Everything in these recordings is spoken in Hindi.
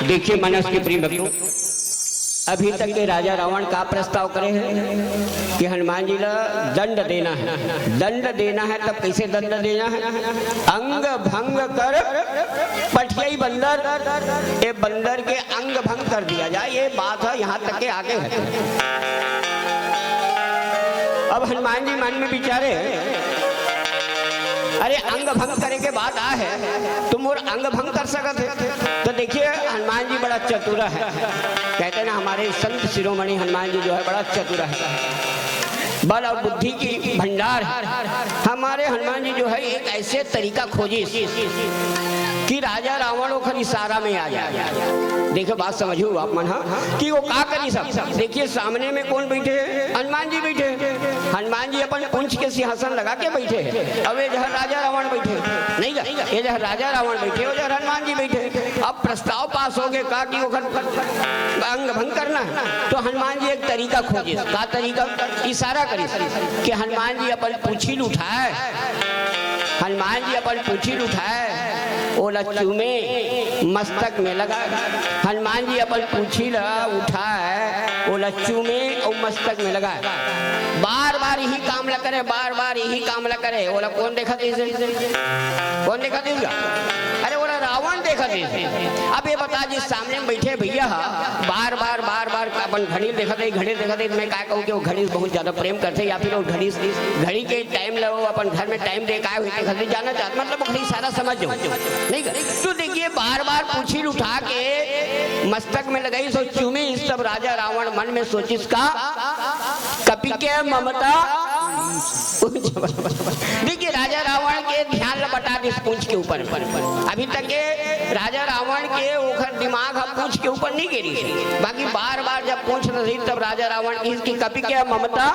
देखिए मनस के प्रिय भक्तों, अभी तक के राजा रावण का प्रस्ताव करे हैं कि हनुमान जी ला दंड देना है। दंड देना है तब कैसे दंड देना है? अंग भंग कर पठियाई बंदर, ये बंदर के अंग भंग कर दिया जाए, ये बात है। यहाँ तक के आगे है। अब हनुमान जी मन में विचारे, अरे अंग भंग करे के बाद आ है तुम और अंग भंग कर सकते है। तो देखिए हनुमान जी बड़ा चतुर है। कहते हैं ना हमारे संत शिरोमणि हनुमान जी जो है बड़ा चतुर है, बल और बुद्धि की भंडार है। हमारे हनुमान जी जो है एक ऐसे तरीका खोजी कि राजा रावण वो खरी इशारा में आ जाए। देखो बात समझो आप मन कि वो का करी सब। देखिए सामने में कौन बैठे हैं? हनुमान जी बैठे हैं। हनुमान जी अपन पूंछ के सिंहासन लगा के बैठे हैं। अब ये जहर राजा रावण बैठे नहीं का, ये जहर राजा रावण बैठे और जहर हनुमान जी बैठे। अब प्रस्ताव पास हो गए का कि वो अंग भंग करना है। तो हनुमान जी एक तरीका खोजे। का तरीका? इशारा करी कि हनुमान जी अपन पूछी उठाए, हनुमान जी अपन पूछी उठाए, वो लच्चू में मस्तक में लगा। हनुमान जी अपन पूछी उठाए, वो लच्चू में और मस्तक में लगा। बार बार यही काम ल करे, बार बार यही काम ल करे। बोला कौन देखा थे? कौन देखा थे? अरे बोला रावण देखा थे। अब ये बता जी सामने में बैठे भैया बार बार बार बार अपन घड़ी देखा थे, घड़ी देखा थे। मैं क्या कहूँ कि वो घड़ी बहुत ज्यादा प्रेम करते या फिर वो घड़ी के टाइम लगो अपन घर में टाइम दे का हुई जाना चाहते, मतलब घड़ी सारा समझ जाओ नहीं कर। तो देखिए बार बार पूछी उठा के मस्तक में लगाई सो चूमी। सब राजा रावण मन में सोचिस का कपि के ममता। देखिए राजा रावण के ध्यान बटा दी पूंछ के ऊपर। अभी तक के राजा रावण के ओखर दिमाग हम पूंछ के ऊपर नहीं गिरी, बाकी बार बार जब पूंछ रही तब राजा रावण की कपि के ममता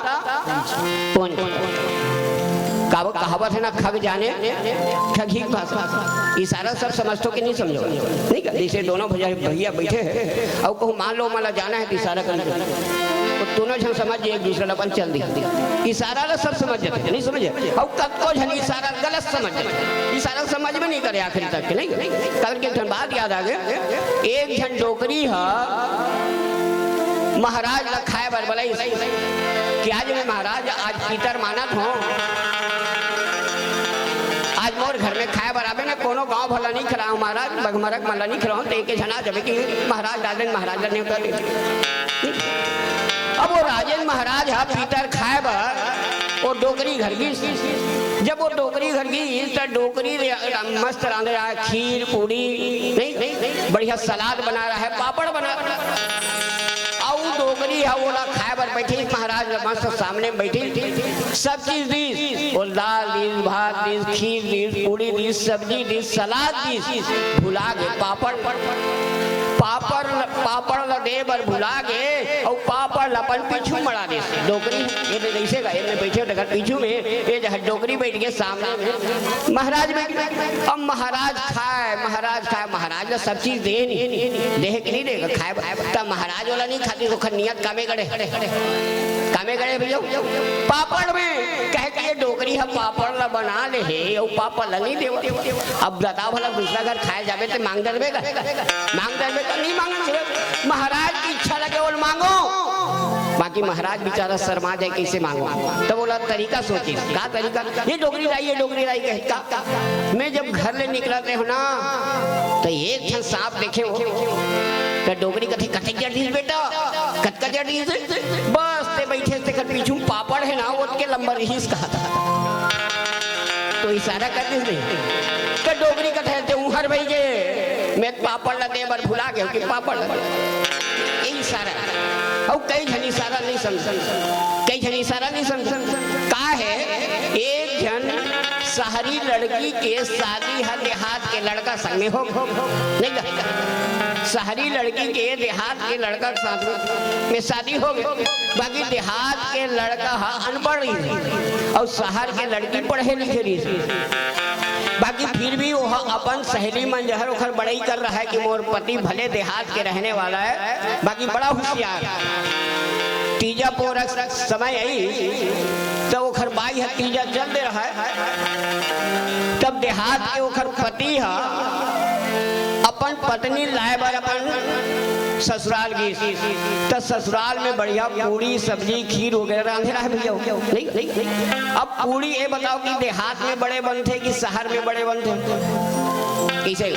कहावत है ना, खग जाने ठगी भाषा। इशारा सब समझतो कि नहीं समझो नहीं कर। जैसे दोनों भैया बैठे हैं और कहूँ मान लो माला जाना है तो इशारा कर तो दोनों जन समझ एक दूसरे अपन चल दी। इशारा ला सब समझ जाते नहीं समझे। और कब जन इशारा गलत समझ जाते, इशारा समझ में नहीं करे आखिर तक नहीं। कल के जन बात याद आ गए, एक जन डोकरी है महाराज ला खाए बर बोला कि आज मैं महाराज आज पीतर मानत हूँ, आज मोर घर में खाए बराबर ना कोनो गांव भला नहीं खराऊ महाराज, बगमरक मला नहीं खराऊ। तो एक जना जब कि महाराज राजन महाराज ने कर। अब वो राजन महाराज है पीतर खाए बर वो डोकरी घर की। जब वो डोकरी घर की तो डोकरी मस्त रांध रहा है, खीर पूड़ी नहीं बढ़िया सलाद बना रहा है, पापड़ बना रहा है। डोकरी है वो ला खाए बर बैठी। महाराज मस्त सामने बैठी, सब चीज दी, वो दाल दी, भात दी, खीर दी, पूड़ी दी, सब्जी दी, सलाद दी, भुला गए पापड़ पापड़ ल दे बर भुला गए और पापड़ अपन पीछू मड़ा दे। डोकरी ये ऐसे गए में बैठे डगर पीछू में, ये जहाँ डोकरी बैठ गए सामने में महाराज बैठ गए। अब महाराज खाए महाराज ला सब चीज दे देह कि नहीं देगा खाए। तब महाराज वाला नहीं खाती तो नियत कामे गड़े भैया पापड़ में कह के ये डोकरी हम पापड़ ला बना ले है और पापड़ ला नहीं देव। अब बताओ भला दूसरा घर खाए जावे तो मांग दरबे का नहीं मांगना। महाराज की इच्छा लगे और मांगो, बाकी महाराज बेचारा शर्मा जाए कैसे मांगो। तो बोला तरीका सोची का तरीका, ये डोकरी लाई कहता। मैं जब घर ले निकलते हो ना तो एक क्षण सांप देखे हो तो डोकरी कथे कथे जड़ी बेटा कटका जड़ी बस ते बैठे ते कर पीछू पापड़ है ना वो के लंबर ही कहा था। तो इशारा करते नहीं तो डोकरी कथे ते उहर भाई जे मैं पापड़ ला दे बर भुला गया कि पापड़ ये इशारा। और कई जन इशारा नहीं समझ का है। एक जन शहरी लड़की के शादी है देहात के लड़का संग में हो नहीं का। शहरी लड़की के देहात के लड़का के साथ में शादी हो गई, बाकी देहात के लड़का अनपढ़ और शहर के लड़की पढ़े लिखे रही। बाकी फिर भी वो अपन सहेली मन जहर उखर बड़ाई कर रहा है कि मोर पति भले देहात के रहने वाला है, बाकी बड़ा होशियार। तीजा पोरक समय आई तो उखर बाई है तीजा चल दे रहा है। तब देहात के उखर पति है अपन अपन पत्नी लाए बार अपन ससुराल की, तो ससुराल में बढ़िया पूरी सब्जी खीर वगैरह रांधे रहा है भैया? नहीं नहीं नहीं। अब पूरी ये बताओ कि देहात में बड़े बनते कि शहर में बड़े बनते? कैसे?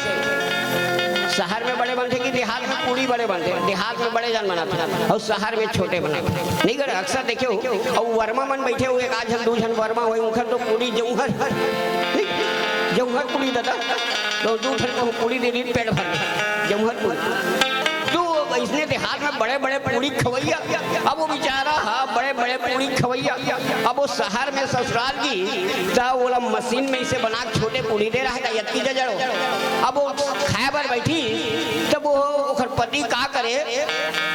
शहर में बड़े बनते कि देहात में पूरी बड़े बनते? देहात में बड़े जन बनाते और शहर में छोटे बनाते। नहीं करे अक्सर देखे हो। और वर्मा मन बैठे हुए, एक आध जन दो जन वर्मा हुए, उनकर तो पूरी जौहर जौहर पूरी दादा, तो दो ठन पूरी दे दी पेट भर जौहर पूरी। इसने देहात में बड़े बड़े पूरी खवैया, अब वो बेचारा हाँ बड़े बड़े पूरी खवैया, अब वो शहर में ससुराल की तो वो मशीन में इसे बना छोटे पूरी दे रहा है यत्ती जड़ो। अब वो खाए पर बैठी तब वो पति का करे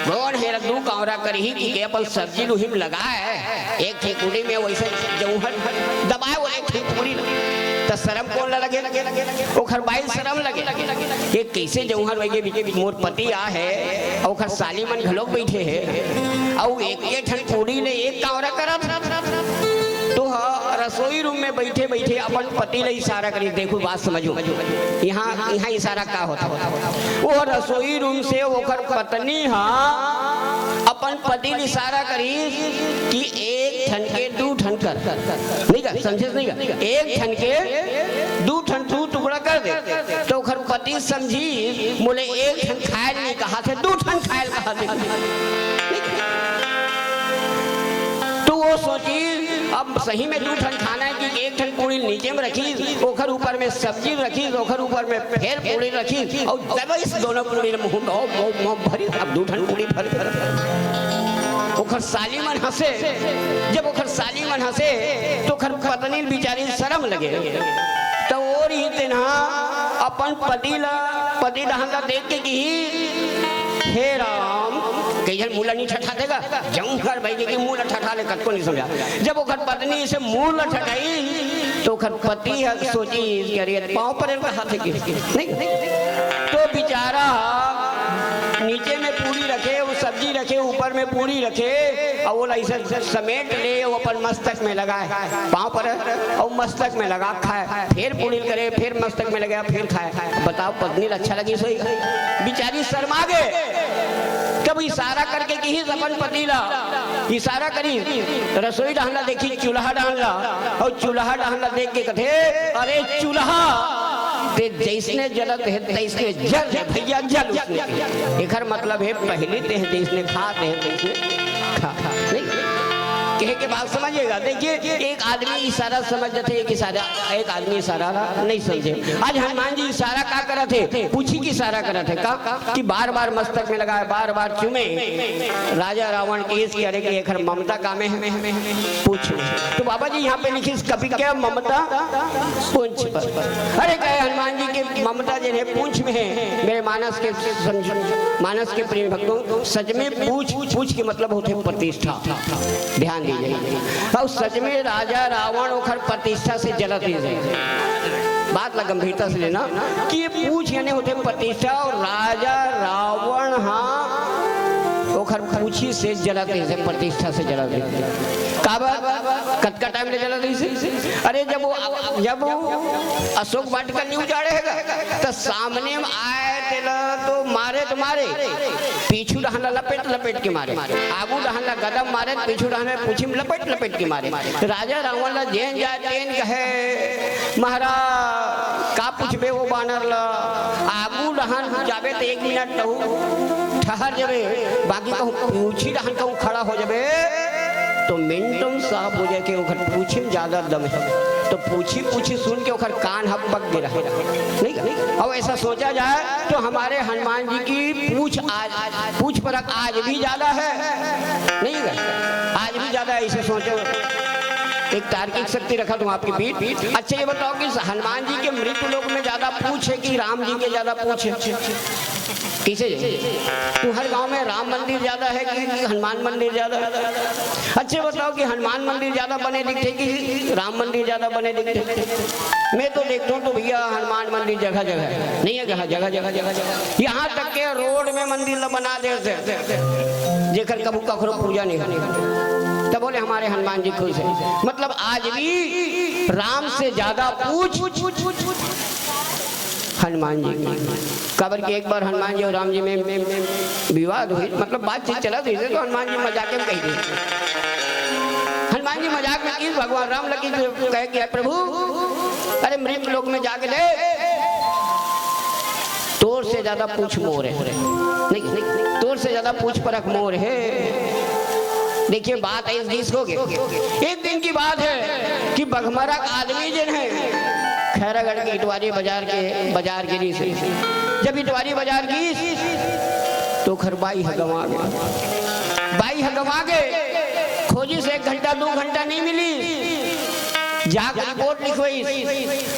कौन है रद्दू कावरा कर ही कि अपन सब्जी लुहिम लगाए एक ठी पूरी में वैसे जौहर दबाए वो एक ठी पूरी तो शर्म कौन लगे ओखर बाइल शर्म लगे ये कैसे जौहर वैगे मोर पति आ है और साली मन घलोक बैठे है और एक ठन पूरी ने एक कावरा करा तो रसोई रूम में बैठे बैठे अपन पति ने इशारा करी। देखो बात समझो, यहाँ यहाँ इशारा का होता वो रसोई रूम से ओखर पत्नी अपन पति ने इशारा करी कि एक ठन के दो ठन कर नहीं कर समझे नहीं कर एक ठन के दो ठन तू टुकड़ा कर दे तो ओखर पति समझी बोले एक ठन खायल नहीं कहा थे दो ठन खायल कहा थे। तो वो सोची अब सही में दो ठन खाना है कि एक ठन पूरी नीचे में रखी ओखर ऊपर में सब्जी रखी ओखर ऊपर में फिर पूरी रखी और जब इस दोनों पूरी मुंह भरी अब दो ठन पूरी भर ओखर साली मन हंसे। जब ओखर साली मन हंसे तो ओखर पत्नी बेचारी शर्म लगे तो और ही दिन अपन पति दहंगा देख के कि हे राम कहीं मूला नहीं ठठा देगा जौहर भाई के मूला ठठा ले कत को नहीं समझा। जब वो घर पत्नी से मूला ठठाई तो घर पति सोची अरे पाँव पर हाथ की नहीं तो बेचारा नीचे में पूरी रखे वो सब्जी रखे ऊपर में पूरी रखे और वो ऐसे समेट ले वो अपन मस्तक में लगाए पाँव पर और मस्तक में लगा खाए फिर पूरी करे फिर मस्तक में लगा फिर खाए। बताओ पत्नी अच्छा लगी सही बेचारी शर्मा गए। तब इशारा करके कि अपन पति ला इशारा करी रसोई डालना देखी चूल्हा डालना और चूल्हा डालना देख के कथे अरे चूल्हा ते जैसने जलत है तैसने जल है भैया जल उसने एकर मतलब है पहले ते है जैसने खाते हैं तैसने खा नहीं कहे के बात समझिएगा। देखिए एक आदमी इशारा समझते थे एक आदमी इशारा नहीं समझे। आज हनुमान जी इशारा का करे थे पूछी की इशारा करे थे का कि बार बार मस्तक में लगाए बार बार चुमे राजा रावण केस की अरे एक ममता कामे है पूछ तो बाबा जी यहाँ पे लिखी कभी क्या ममता पूंछ पर अरे कहे हनुमान जी के ममता जो है पूंछ में है मेरे मानस के प्रेम भक्तों सच में पूछ के मतलब होते प्रतिष्ठा ध्यान और सच में राजा रावण ओखर प्रतिष्ठा से जलत ही बात ला गंभीरता से लेना कि ये पूछ यानी होते प्रतिष्ठा और राजा रावण ओखर पूछी से जलत ही प्रतिष्ठा से जलत ही कत का टाइम ले जलत ही अरे जब वो अशोक वाटिका न्यू जाड़ेगा तो सामने में आए तो मारे पीछू रहना लपेट के मारे आगू रहना गदम मारे पीछू रहना पूछी लपेट के मारे राजा रावण ला जेन जा तेन कहे महाराज का पूछबे वो बानर ला आगू रहन जाबे तो 1 मिनट ठहर जाबे बाकी कहूँ पूछी रहन कहूँ खड़ा हो जाबे तो मिनटों साफ हो जाए कि ओखर पूछी में ज्यादा दम है तो पूछी सुन के ओखर कान हपक गिरा नहीं और ऐसा सोचा जाए तो हमारे हनुमान जी की पूछ परख आज भी ज्यादा है नहीं आज भी ज्यादा ऐसे सोचो एक तार्किक शक्ति रखा तुम आपकी पीठ। अच्छा ये बताओ कि हनुमान जी के मृत्यु लोक में ज्यादा पूछ है कि राम जी के ज्यादा पूछ है किसे तो हर गांव में राम मंदिर ज्यादा है कि हनुमान मंदिर ज्यादा है। अच्छे बताओ कि हनुमान मंदिर ज्यादा बने दिखते कि राम मंदिर ज्यादा बने दिखते। मैं तो देखता हूँ तो भैया हनुमान मंदिर जगह जगह है नहीं है जगह यहाँ तक के रोड में मंदिर बना देते जेकर कबू कखरो पूजा नहीं होने तब बोले हमारे हनुमान जी खुश है। मतलब आज भी राम से ज्यादा पूछ हनुमान जी की। कबर के एक बार हनुमान जी और राम जी में विवाद हुई, मतलब बातचीत चला थी, तो हनुमान जी मजाक में कही थी। हनुमान जी मजाक में की, भगवान राम लगी कह के प्रभु अरे मृत लोक में जाके ले, तोर से ज्यादा पूछ मोर है, नहीं तोर से ज्यादा पूछ परख मोर है। देखिए बात है इस गीस हो गए। एक दिन की बात है कि बघमरा आदमी जिन है खैरागढ़ के इटवारी बाजार गिरी से, जब इटवारी बाजार की तो खर बाई है गंवा गए, खोजी से 1 घंटा 2 घंटा नहीं मिली, जाकर रिपोर्ट लिखवाई,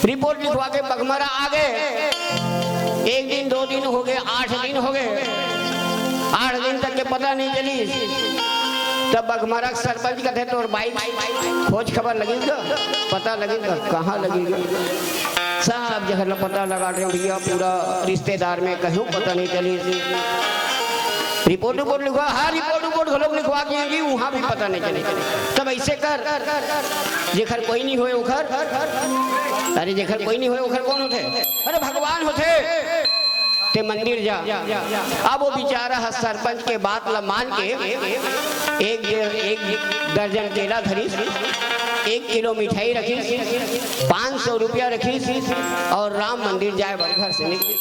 रिपोर्ट लिखवा के बघमरा आ गए। 1 दिन 2 दिन हो गए, 8 दिन हो गए, 8 दिन तक के पता नहीं चली। तब बघमरा सरपंच कहते तो बाइक खोज खबर लगेगा, पता लगेगा, कहाँ लगेगा, सब जगह पता लगा रहे भैया, पूरा रिश्तेदार में कहूँ पता नहीं चली। रिपोर्ट लिखवा, हाँ रिपोर्ट लोग लिखवा के वहाँ भी पता नहीं चले। तब ऐसे कर जेखर कोई नहीं होए उखर, अरे जेखर कोई नहीं होए उखर कौन होते, अरे भगवान होते ते मंदिर जा। अब वो बेचारा सरपंच के बात ला मान के एक दर्जन केला धरी, 1 किलो मिठाई रखी, 500 रुपया रखी और राम मंदिर जाए घर से निकली।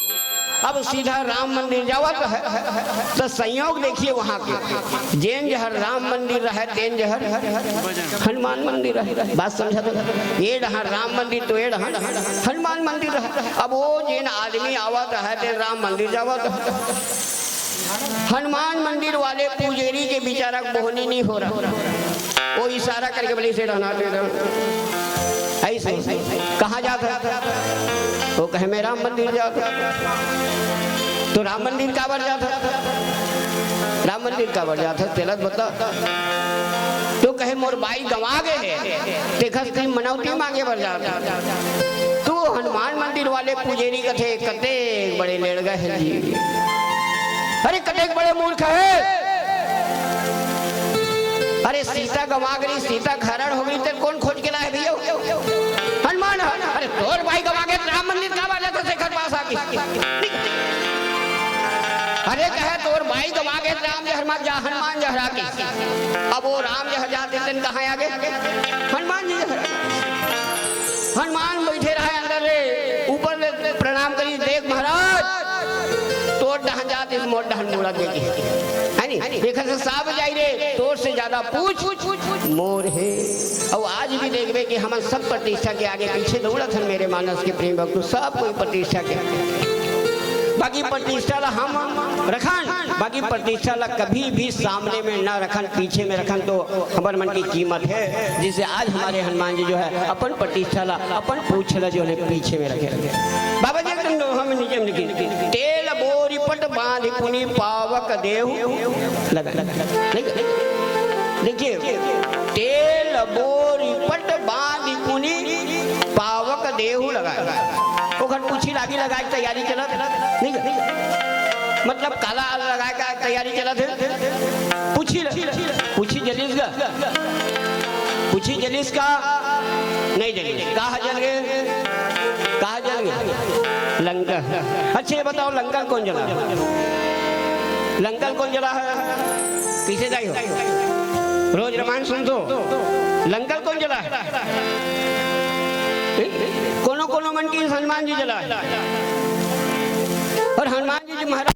अब सीधा राम मंदिर जावत है तो संयोग देखिए वहाँ के जैन जहर राम मंदिर रहे, तेन जहर हनुमान मंदिर रहे। बात समझा तो, ये रहा राम मंदिर तो ये रहा हनुमान मंदिर रहे। अब वो जैन आदमी आवत है तेन राम मंदिर जावत, हनुमान मंदिर वाले पुजेरी के बेचारा बोहनी नहीं हो रहा, वो इशारा करके बोले से रहना ऐसे कहाँ जाता, वो कहे मैं राम मंदिर जाता, तो राम मंदिर का बार जाता, राम मंदिर का बार जाता तेलत बता, तो कहे मोर बाई गंवा गए देखत कहीं मनौती मांगे बर जाता। तो हनुमान मंदिर वाले पुजेरी कथे कते बड़े लेड़ गए हैं जी, अरे कते बड़े मूर्ख है, अरे सीता गंवा गई, सीता खरण हो गई तो कौन खोज के लाए भैया, हनुमान। अरे तोर भाई गंवा गए राम मंदिर का बार जाता शेखर पास आके, अरे कहे तोर भाई गंवा गए राम जहर जा हनुमान जहरा के। अब वो राम जहर जाते दिन कहाँ आ गए, हनुमान जी जहर। हनुमान बैठे रहे अंदर रे, ऊपर प्रणाम करी, देख महाराज तोर डहन जाते मोर डहन मुड़ा देगी है नहीं, देखा से साफ जाई रे, तोर से ज्यादा पूछ मोर है। और आज भी देखबे कि हम सब प्रतिष्ठा के आगे पीछे दौड़त हैं, मेरे मानस के प्रेम भक्त सब कोई प्रतिष्ठा के, बाकी प्रतिष्ठा ला हम रखन, बाकी प्रतिष्ठा ला कभी भी सामने में ना रखन, पीछे में रखन तो हमारे मन की कीमत है। जिसे आज हमारे हनुमान जी जो है अपन प्रतिष्ठा ला अपन पूछ ला जो है पीछे में रखे। बाबा जी हम नीचे में लिखी, तेल बोरी पट बांध पुनि पावक देहु लगा, देखिए तेल बोरी पट बांध पुनि पावक देहु लगा, ओखर पूछी लागी लगाए तैयारी चलत नहीं, मतलब काला लगाए का तैयारी चलत है। पूछी जलीस का, पूछी जलीस का नहीं जलीस, कहा जल गए, कहा जल गए लंका। अच्छा ये बताओ लंका कौन जला, लंका कौन जला है, पीछे जाई हो रोज रामायण सुन दो, लंका कौन जला है, कोनो मन की हनुमान जी जला, और हनुमान जी महाराज